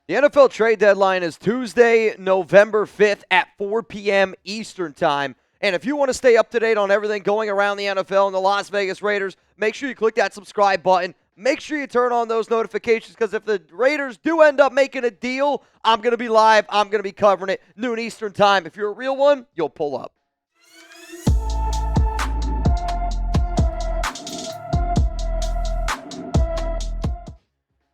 The NFL trade deadline is Tuesday, November 5th at 4 p.m. Eastern Time. And if you want to stay up to date on everything going around the NFL and the Las Vegas Raiders, make sure you click that subscribe button. Make sure you turn on those notifications because if the Raiders do end up making a deal, I'm going to be live. I'm going to be covering it noon Eastern Time. If you're a real one, you'll pull up.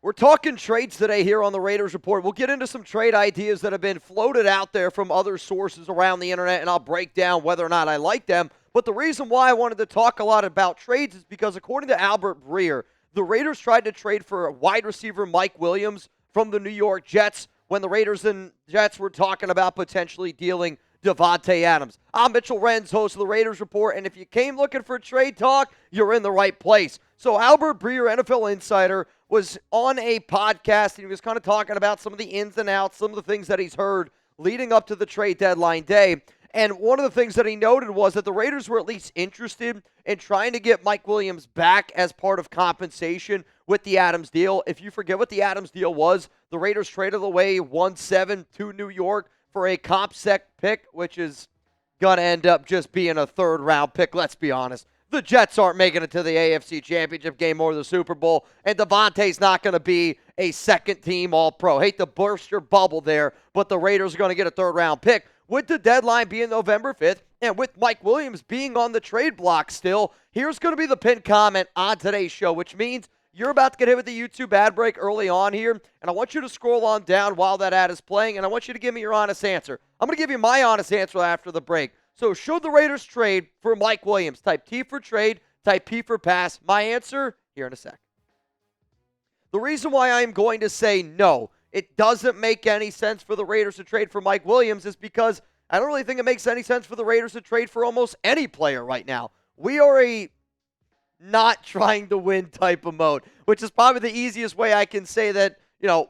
We're talking trades today here on the Raiders Report. We'll get into some trade ideas that have been floated out there from other sources around the internet, and I'll break down whether or not I like them. But the reason why I wanted to talk a lot about trades is because according to Albert Breer, the Raiders tried to trade for wide receiver Mike Williams from the New York Jets when the Raiders and Jets were talking about potentially dealing Davante Adams. I'm Mitchell Renz, host of the Raiders Report, and if you came looking for trade talk, you're in the right place. So Albert Breer, NFL Insider, was on a podcast, and he was kind of talking about some of the ins and outs, some of the things that he's heard leading up to the trade deadline day. And one of the things that he noted was that the Raiders were at least interested in trying to get Mike Williams back as part of compensation with the Adams deal. If you forget what the Adams deal was, the Raiders traded away 1-7 to New York for a comp sec pick, which is going to end up just being a third-round pick, let's be honest. The Jets aren't making it to the AFC Championship game or the Super Bowl, and Davante's not going to be a second-team All-Pro. Hate to burst your bubble there, but the Raiders are going to get a third-round pick. With the deadline being November 5th, and with Mike Williams being on the trade block still, here's going to be the pinned comment on today's show, which means you're about to get hit with the YouTube ad break early on here, and I want you to scroll on down while that ad is playing, and I want you to give me your honest answer. I'm going to give you my honest answer after the break. So should the Raiders trade for Mike Williams? Type T for trade, type P for pass. My answer here in a sec. The reason why I'm going to say no, it doesn't make any sense for the Raiders to trade for Mike Williams is because I don't really think it makes any sense for the Raiders to trade for almost any player right now. We are a not trying to win type of mode, which is probably the easiest way I can say that,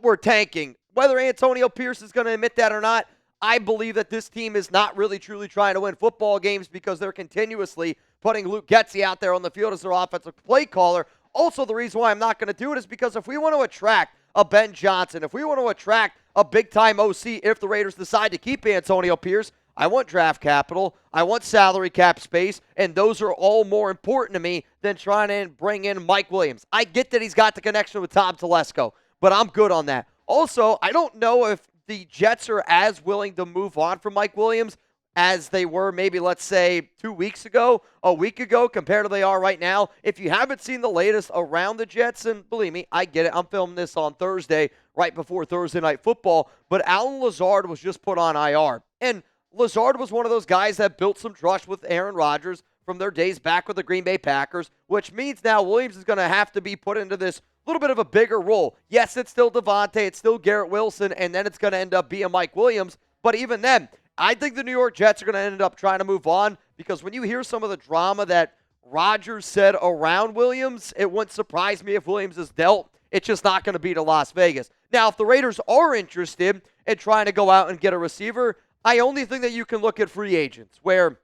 we're tanking. Whether Antonio Pierce is going to admit that or not, I believe that this team is not really truly trying to win football games because they're continuously putting Luke Getsy out there on the field as their offensive play caller. Also, the reason why I'm not going to do it is because if we want to attract a Ben Johnson, if we want to attract a big-time OC, if the Raiders decide to keep Antonio Pierce, I want draft capital, I want salary cap space, and those are all more important to me than trying to bring in Mike Williams. I get that he's got the connection with Tom Telesco, but I'm good on that. Also, I don't know if the Jets are as willing to move on from Mike Williams as they were maybe, let's say, 2 weeks ago, a week ago, compared to they are right now. If you haven't seen the latest around the Jets, and believe me, I get it. I'm filming this on Thursday, right before Thursday Night Football, but Allen Lazard was just put on IR. And Lazard was one of those guys that built some trust with Aaron Rodgers from their days back with the Green Bay Packers, which means now Williams is going to have to be put into this little bit of a bigger role. Yes, it's still Davante, it's still Garrett Wilson, and then it's going to end up being Mike Williams. But even then, I think the New York Jets are going to end up trying to move on because when you hear some of the drama that Rodgers said around Williams, it wouldn't surprise me if Williams is dealt. It's just not going to be to Las Vegas. Now, if the Raiders are interested in trying to go out and get a receiver, I only think that you can look at free agents, where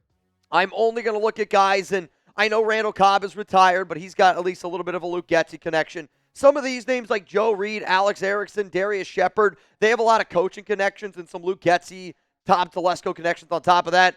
I'm only going to look at guys, and I know Randall Cobb is retired, but he's got at least a little bit of a Luke Getsy connection. Some of these names like Joe Reed, Alex Erickson, Darius Shepard, they have a lot of coaching connections and some Luke Getsy, Tom Telesco connections on top of that.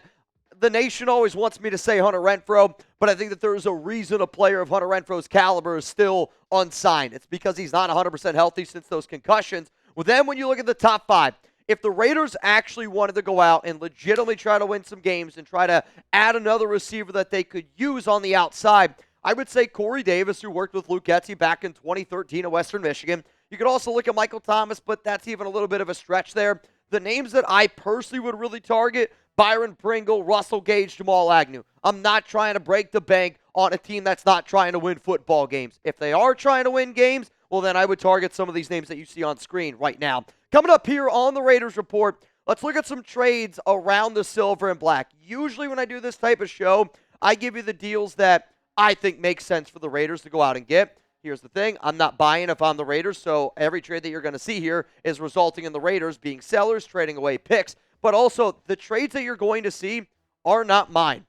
The nation always wants me to say Hunter Renfrow, but I think that there's a reason a player of Hunter Renfrow's caliber is still unsigned. It's because he's not 100% healthy since those concussions. Well, then when you look at the top five, if the Raiders actually wanted to go out and legitimately try to win some games and try to add another receiver that they could use on the outside, I would say Corey Davis, who worked with Luke Getsy back in 2013 at Western Michigan. You could also look at Michael Thomas, but that's even a little bit of a stretch there. The names that I personally would really target, Byron Pringle, Russell Gage, Jamal Agnew. I'm not trying to break the bank on a team that's not trying to win football games. If they are trying to win games, well, then I would target some of these names that you see on screen right now. Coming up here on the Raiders Report, let's look at some trades around the silver and black. Usually when I do this type of show, I give you the deals that I think makes sense for the Raiders to go out and get. Here's the thing. I'm not buying if I'm the Raiders, so every trade that you're going to see here is resulting in the Raiders being sellers, trading away picks. But also, the trades that you're going to see are not mine.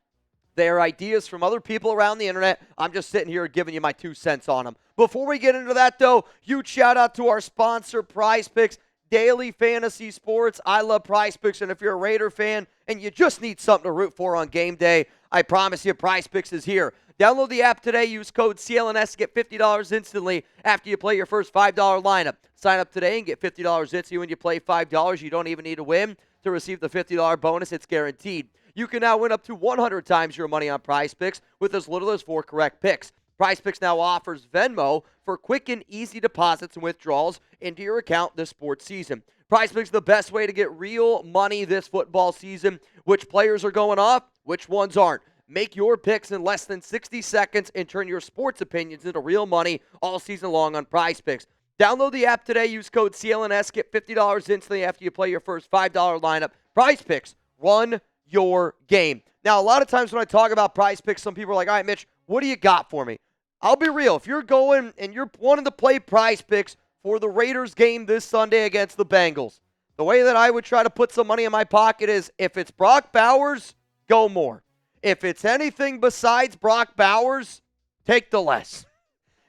They are ideas from other people around the internet. I'm just sitting here giving you my 2 cents on them. Before we get into that, though, huge shout out to our sponsor, Prize Picks. daily fantasy sports. I love Prize Picks, and if you're a Raider fan and you just need something to root for on game day, I promise you Prize Picks is here. Download the app today. Use code CLNS to get $50 instantly after you play your first $5 lineup. Sign up today and get $50 instantly when you play $5. You don't even need to win to receive the $50 bonus. It's guaranteed. You can now win up to 100 times your money on Prize Picks with as little as 4 correct picks. Prize Picks now offers Venmo for quick and easy deposits and withdrawals into your account this sports season. Prize Picks is the best way to get real money this football season. Which players are going off? Which ones aren't? Make your picks in less than 60 seconds and turn your sports opinions into real money all season long on Prize Picks. Download the app today. Use code CLNS. Get $50 instantly after you play your first $5 lineup. Prize Picks. Run your game. Now, a lot of times when I talk about Prize Picks, some people are like, all right, Mitch, what do you got for me? I'll be real. If you're going and you're wanting to play Prize Picks for the Raiders game this Sunday against the Bengals, the way that I would try to put some money in my pocket is if it's Brock Bowers, go more. If it's anything besides Brock Bowers, take the less.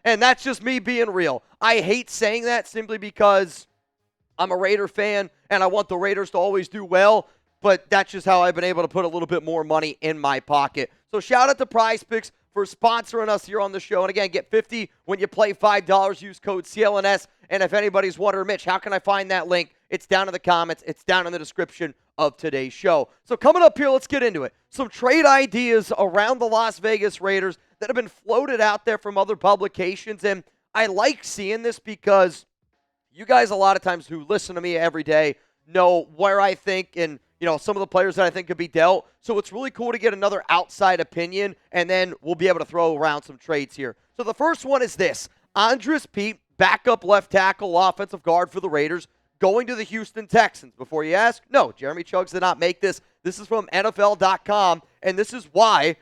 And that's just me being real. I hate saying that simply because I'm a Raider fan and I want the Raiders to always do well, but that's just how I've been able to put a little bit more money in my pocket. So shout out to Prize Picks for sponsoring us here on the show. And again, get $50 when you play $5. Use code CLNS. And if anybody's wondering, Mitch, how can I find that link? It's down in the comments. It's down in the description of today's show. So coming up here, let's get into it. Some trade ideas around the Las Vegas Raiders that have been floated out there from other publications. And I like seeing this because you guys a lot of times who listen to me every day know where I think and some of the players that I think could be dealt. So it's really cool to get another outside opinion, and then we'll be able to throw around some trades here. So the first one is this. Peat, backup left tackle, offensive guard for the Raiders, going to the Houston Texans. Before you ask, no, Jeremy Chuggs did not make this. This is from NFL.com, and this is why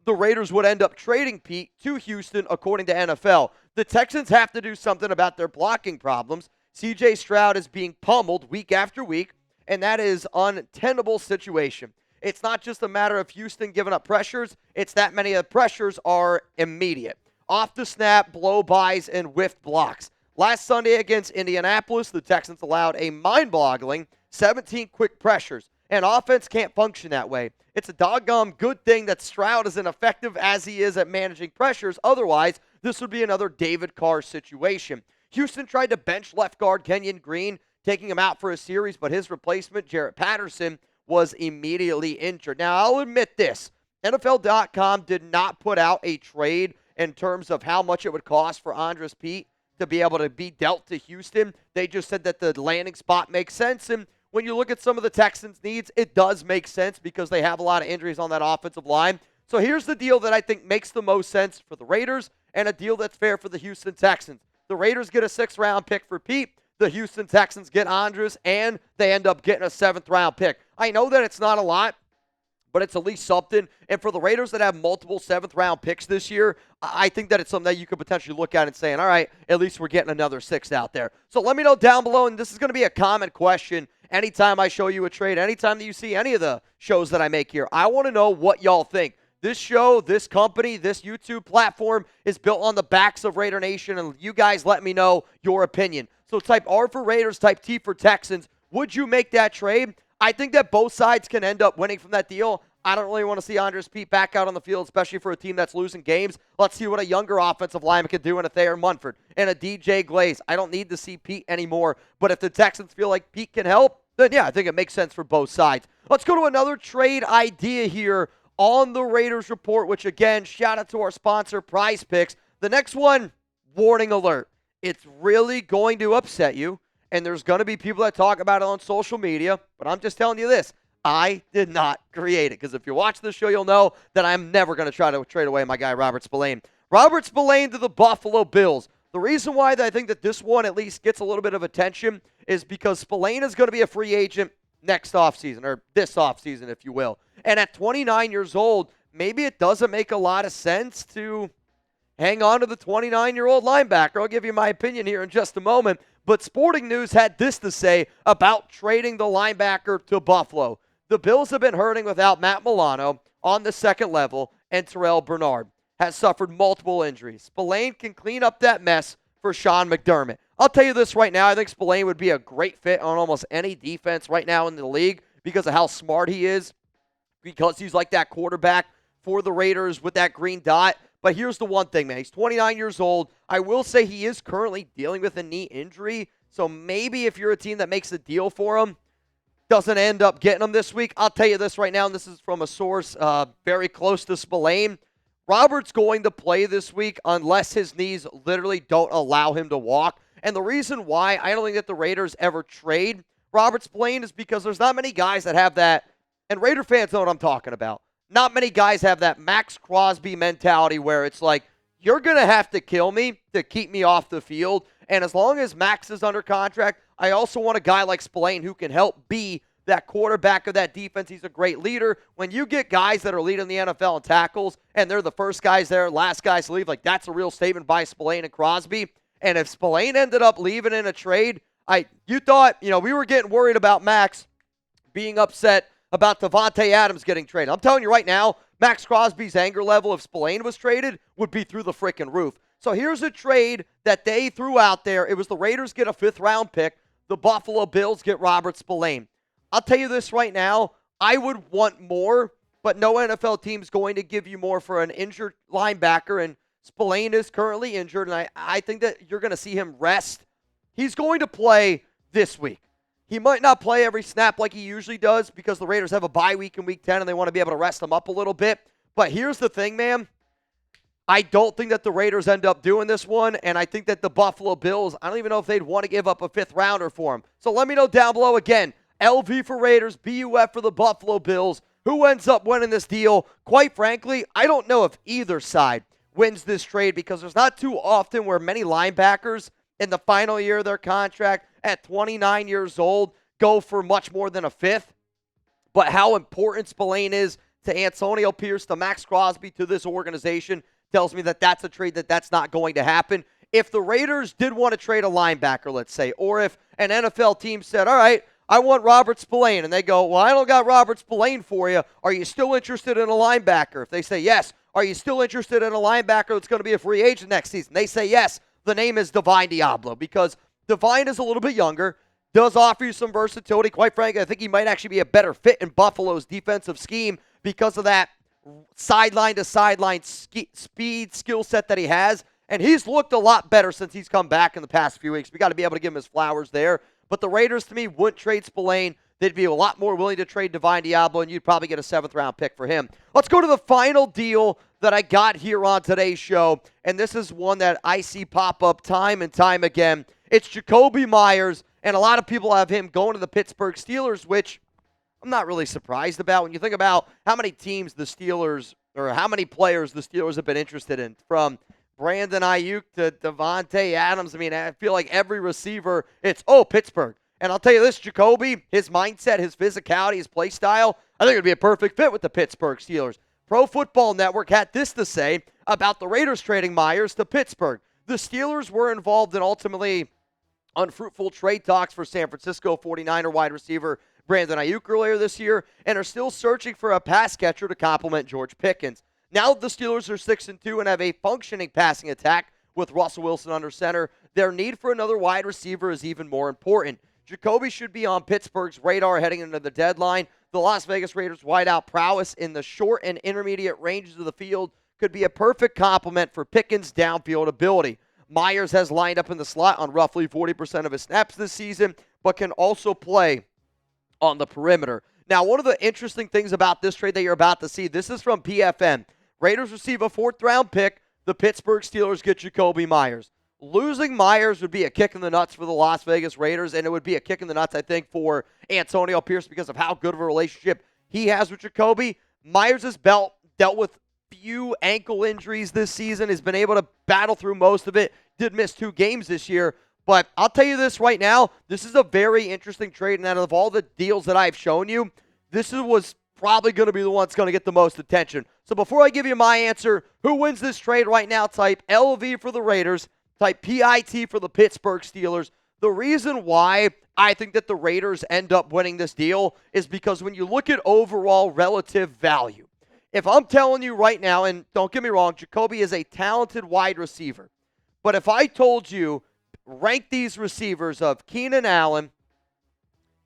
the Raiders would end up trading Peat to Houston, according to NFL. The Texans have to do something about their blocking problems. C.J. Stroud is being pummeled week after week, and that is untenable situation. It's not just a matter of Houston giving up pressures. It's that many of the pressures are immediate. Off the snap, blow-bys, and whiffed blocks. Last Sunday against Indianapolis, the Texans allowed a mind-boggling 17 quick pressures, and offense can't function that way. It's a doggone good thing that Stroud is as effective as he is at managing pressures. Otherwise, this would be another David Carr situation. Houston tried to bench left guard Kenyon Green, taking him out for a series, but his replacement, Jarrett Patterson, was immediately injured. Now, I'll admit this. NFL.com did not put out a trade in terms of how much it would cost for Peat to be able to be dealt to Houston. They just said that the landing spot makes sense, and when you look at some of the Texans' needs, it does make sense because they have a lot of injuries on that offensive line. So here's the deal that I think makes the most sense for the Raiders and a deal that's fair for the Houston Texans. The Raiders get a 6th-round pick for Peat. The Houston Texans get Andrews, and they end up getting a 7th-round pick. I know that it's not a lot, but it's at least something. And for the Raiders that have multiple 7th-round picks this year, I think that it's something that you could potentially look at and saying, all right, at least we're getting another 6th out there. So let me know down below, and this is going to be a common question anytime I show you a trade, anytime that you see any of the shows that I make here. I want to know what y'all think. This show, this company, this YouTube platform is built on the backs of Raider Nation, and you guys let me know your opinion. So type R for Raiders, type T for Texans. Would you make that trade? I think that both sides can end up winning from that deal. I don't really want to see Peat back out on the field, especially for a team that's losing games. Let's see what a younger offensive lineman can do in a Thayer Munford and a DJ Glaze. I don't need to see Peat anymore, but if the Texans feel like Peat can help, then yeah, I think it makes sense for both sides. Let's go to another trade idea here on the Raiders Report, which again, shout out to our sponsor, Prize Picks. The next one, warning alert. It's really going to upset you, and there's going to be people that talk about it on social media, but I'm just telling you this. I did not create it, because if you watch this show, you'll know that I'm never going to try to trade away my guy, Robert Spillane. Robert Spillane to the Buffalo Bills. The reason why I think that this one at least gets a little bit of attention is because Spillane is going to be a free agent next offseason, or this offseason, if you will. And at 29 years old, maybe it doesn't make a lot of sense to hang on to the 29-year-old linebacker. I'll give you my opinion here in just a moment. But Sporting News had this to say about trading the linebacker to Buffalo. The Bills have been hurting without Matt Milano on the second level, and Terrell Bernard has suffered multiple injuries. Spillane can clean up that mess for Sean McDermott. I'll tell you this right now. I think Spillane would be a great fit on almost any defense right now in the league because of how smart he is, because he's like that quarterback for the Raiders with that green dot. But here's the one thing, man. He's 29 years old. I will say he is currently dealing with a knee injury. So maybe if you're a team that makes a deal for him, doesn't end up getting him this week, I'll tell you this right now, and this is from a source very close to Spillane. Robert's going to play this week unless his knees literally don't allow him to walk. And the reason why I don't think that the Raiders ever trade Robert Spillane is because there's not many guys that have that, and Raider fans know what I'm talking about. Not many guys have that Max Crosby mentality where it's like, you're going to have to kill me to keep me off the field. And as long as Max is under contract, I also want a guy like Spillane who can help be that quarterback of that defense. He's a great leader. When you get guys that are leading the NFL in tackles and they're the first guys there, last guys to leave, like that's a real statement by Spillane and Crosby. And if Spillane ended up leaving in a trade, you thought, we were getting worried about Max being upset about Davante Adams getting traded. I'm telling you right now, Max Crosby's anger level if Spillane was traded would be through the freaking roof. So here's a trade that they threw out there. It was the Raiders get a 5th-round pick. The Buffalo Bills get Robert Spillane. I'll tell you this right now, I would want more, but no NFL team's going to give you more for an injured linebacker, and Spillane is currently injured, and I think that you're going to see him rest. He's going to play this week. He might not play every snap like he usually does because the Raiders have a bye week in Week 10 and they want to be able to rest him up a little bit. But here's the thing, man. I don't think that the Raiders end up doing this one, and I think that the Buffalo Bills, I don't even know if they'd want to give up a 5th-rounder for him. So let me know down below again. LV for Raiders, BUF for the Buffalo Bills. Who ends up winning this deal? Quite frankly, I don't know if either side wins this trade because there's not too often where many linebackers in the final year of their contract at 29 years old go for much more than a 5th. But how important Spillane is to Antonio Pierce, to Max Crosby, to this organization tells me that that's a trade that's not going to happen. If the Raiders did want to trade a linebacker, let's say, or if an NFL team said, all right, I want Robert Spillane, and they go, well, I don't got Robert Spillane for you. Are you still interested in a linebacker? If they say yes, are you still interested in a linebacker that's going to be a free agent next season? They say yes. The name is Divine Diablo because Divine is a little bit younger, does offer you some versatility. Quite frankly, I think he might actually be a better fit in Buffalo's defensive scheme because of that sideline-to-sideline speed skill set that he has. And he's looked a lot better since he's come back in the past few weeks. We got to be able to give him his flowers there. But the Raiders, to me, wouldn't trade Spillane. They'd be a lot more willing to trade Divine Diablo, and you'd probably get a 7th-round pick for him. Let's go to the final deal that I got here on today's show, and this is one that I see pop up time and time again. It's Jakobi Meyers, and a lot of people have him going to the Pittsburgh Steelers, which I'm not really surprised about. When you think about how many teams the Steelers, or how many players the Steelers have been interested in, from Brandon Ayuk to Davante Adams. I mean, I feel like every receiver, it's, Pittsburgh. And I'll tell you this, Jakobi, his mindset, his physicality, his play style, I think it would be a perfect fit with the Pittsburgh Steelers. Pro Football Network had this to say about the Raiders trading Meyers to Pittsburgh. The Steelers were involved in ultimately unfruitful trade talks for San Francisco 49er wide receiver Brandon Ayuk earlier this year and are still searching for a pass catcher to complement George Pickens. Now the Steelers are 6-2 and have a functioning passing attack with Russell Wilson under center. Their need for another wide receiver is even more important. Jakobi should be on Pittsburgh's radar heading into the deadline. The Las Vegas Raiders' wideout prowess in the short and intermediate ranges of the field could be a perfect complement for Pickens' downfield ability. Meyers has lined up in the slot on roughly 40% of his snaps this season, but can also play on the perimeter. Now, one of the interesting things about this trade that you're about to see, this is from PFN. Raiders receive a 4th-round pick. The Pittsburgh Steelers get Jakobi Meyers. Losing Meyers would be a kick in the nuts for the Las Vegas Raiders, and it would be a kick in the nuts, I think, for Antonio Pierce because of how good of a relationship he has with Jakobi. Meyers has dealt with few ankle injuries this season, has been able to battle through most of it, did miss 2 games this year. But I'll tell you this right now, this is a very interesting trade, and out of all the deals that I've shown you, this was probably going to be the one that's going to get the most attention. So before I give you my answer, who wins this trade right now, type LV for the Raiders, type PIT for the Pittsburgh Steelers. The reason why I think that the Raiders end up winning this deal is because when you look at overall relative value, if I'm telling you right now, and don't get me wrong, Jakobi is a talented wide receiver, but if I told you rank these receivers of Keenan Allen,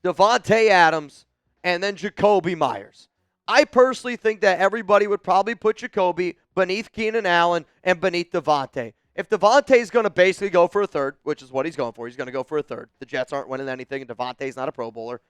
Davante Adams, and then Jacoby Meyers. I personally think that everybody would probably put Jacoby beneath Keenan Allen and beneath Davante. If Davante is going to basically go for a third, which is what he's going for, he's going to go for a third. The Jets aren't winning anything, and Davante's not a Pro Bowler.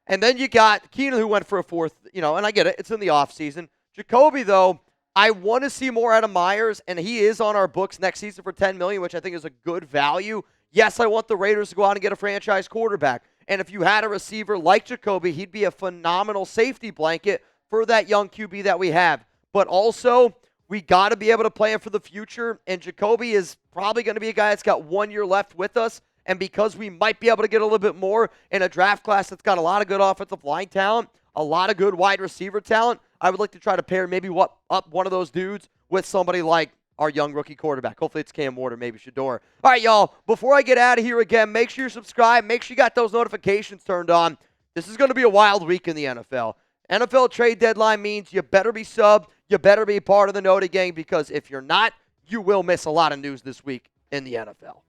And then you got Keenan, who went for a fourth, and I get it. It's in the offseason. Jacoby, though, I want to see more out of Meyers, and he is on our books next season for $10 million, which I think is a good value. Yes, I want the Raiders to go out and get a franchise quarterback. And if you had a receiver like Jacoby, he'd be a phenomenal safety blanket for that young QB that we have. But also, we got to be able to play him for the future, and Jacoby is probably going to be a guy that's got 1 year left with us, and because we might be able to get a little bit more in a draft class that's got a lot of good offensive line talent, a lot of good wide receiver talent, I would like to try to pair maybe up one of those dudes with somebody like our young rookie quarterback. Hopefully it's Cam Ward or maybe Shador. All right, y'all, before I get out of here again, make sure you subscribe. Make sure you got those notifications turned on. This is going to be a wild week in the NFL. NFL trade deadline means you better be subbed. You better be part of the Noti gang, because if you're not, you will miss a lot of news this week in the NFL.